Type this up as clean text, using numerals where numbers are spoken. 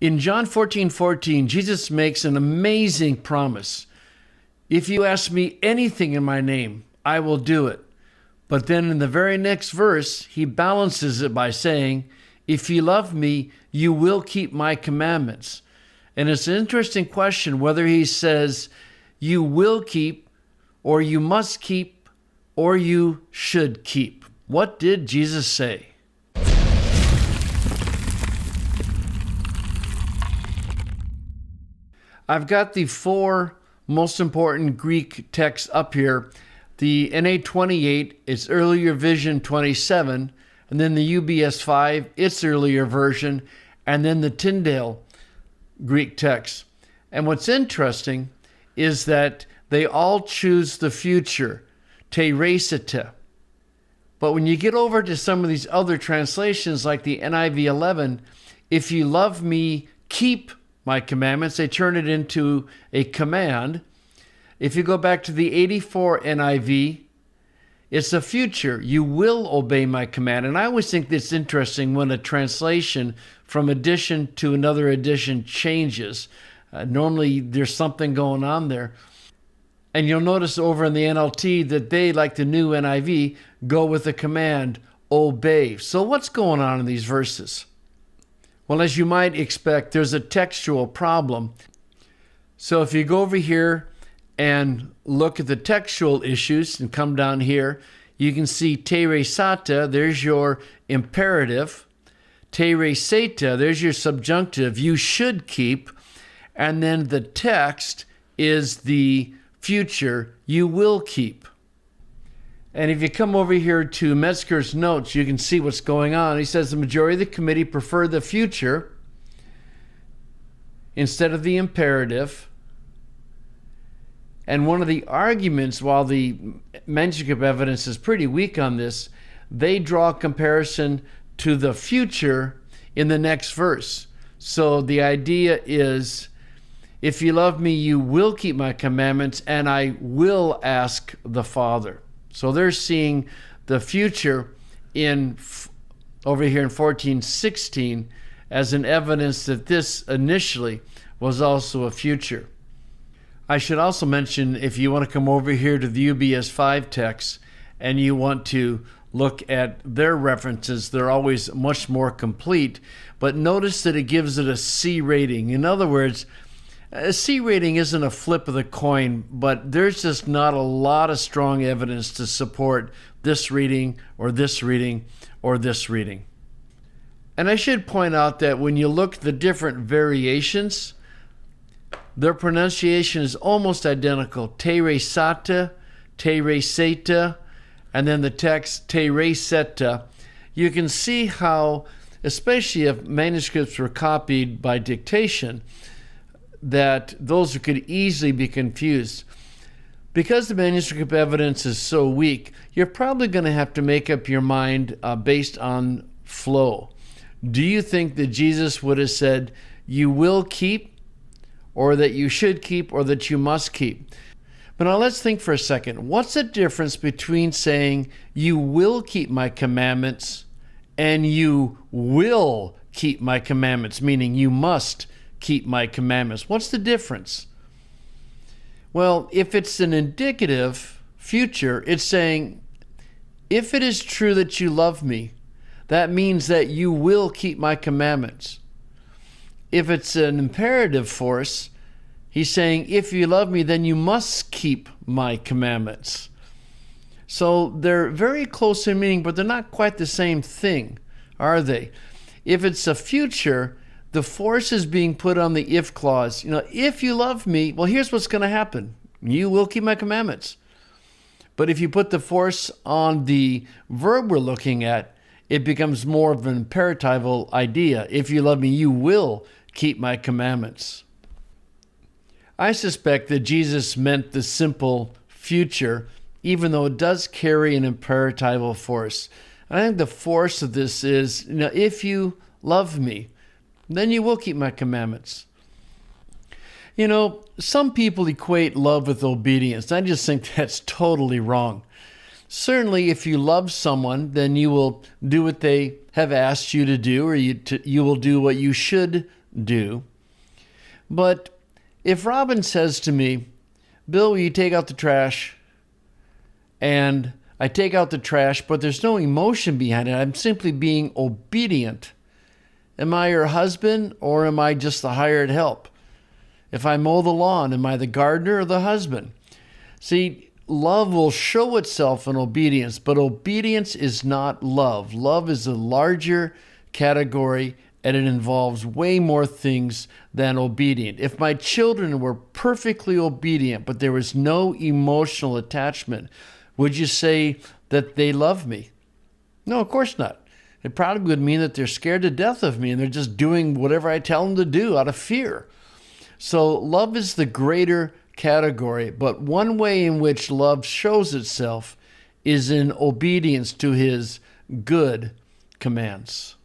In John 14:14, Jesus makes an amazing promise. If you ask me anything in my name, I will do it. But then in the very next verse, he balances it by saying, if you love me, you will keep my commandments. And it's an interesting question whether he says you will keep, or you must keep, or you should keep. What did Jesus say? I've got the four most important Greek texts up here. The NA28, its earlier version 27, and then the UBS 5, its earlier version, and then the Tyndale Greek text. And what's interesting is that they all choose the future, te resite. But when you get over to some of these other translations, like the NIV 11, if you love me, keep my commandments, they turn it into a command. If you go back to the 84 NIV, it's a future. You will obey my command. And I always think it's interesting when a translation from edition to another edition changes. Normally there's something going on there. And you'll notice over in the NLT that they, like the new NIV, go with the command, obey. So what's going on in these verses? Well, as you might expect, there's a textual problem. So if you go over here and look at the textual issues and come down here, you can see te resata, there's your imperative. Te resata, there's your subjunctive, you should keep. And then the text is the future, you will keep. And if you come over here to Metzger's notes, you can see what's going on. He says the majority of the committee prefer the future instead of the imperative. And one of the arguments, while the manuscript evidence is pretty weak on this, they draw a comparison to the future in the next verse. So the idea is, if you love me, you will keep my commandments, and I will ask the Father. So they're seeing the future over here in 14:16 as an evidence that this initially was also a future. I should also mention, if you want to come over here to the UBS 5 text and you want to look at their references, they're always much more complete. But notice that it gives it a C rating. In other words, a C rating isn't a flip of the coin, but there's just not a lot of strong evidence to support this reading or this reading or this reading. And I should point out that when you look at the different variations, their pronunciation is almost identical. Te resata, te resata, and then the text te reseta. You can see how, especially if manuscripts were copied by dictation, that those could easily be confused. Because the manuscript evidence is so weak, you're probably going to have to make up your mind based on flow. Do you think that Jesus would have said, you will keep, or that you should keep, or that you must keep? But now let's think for a second. What's the difference between saying, you will keep my commandments, and you will keep my commandments, meaning you must keep my commandments? What's the difference? Well, if it's an indicative future, it's saying, if it is true that you love me, that means that you will keep my commandments. If it's an imperative force, he's saying, if you love me, then you must keep my commandments. So they're very close in meaning, but they're not quite the same thing, are they? If it's a future, the force is being put on the if clause. If you love me, well, here's what's going to happen. You will keep my commandments. But if you put the force on the verb we're looking at, it becomes more of an imperatival idea. If you love me, you will keep my commandments. I suspect that Jesus meant the simple future, even though it does carry an imperatival force. I think the force of this is, if you love me, then you will keep my commandments. Some people equate love with obedience. I just think that's totally wrong. Certainly, if you love someone, then you will do what they have asked you to do, or you will do what you should do. But if Robin says to me, Bill, will you take out the trash? And I take out the trash, but there's no emotion behind it. I'm simply being obedient. Am I her husband, or am I just the hired help? If I mow the lawn, am I the gardener or the husband? See, love will show itself in obedience, but obedience is not love. Love is a larger category, and it involves way more things than obedient. If my children were perfectly obedient, but there was no emotional attachment, would you say that they love me? No, of course not. It probably would mean that they're scared to death of me and they're just doing whatever I tell them to do out of fear. So love is the greater category, but one way in which love shows itself is in obedience to his good commands.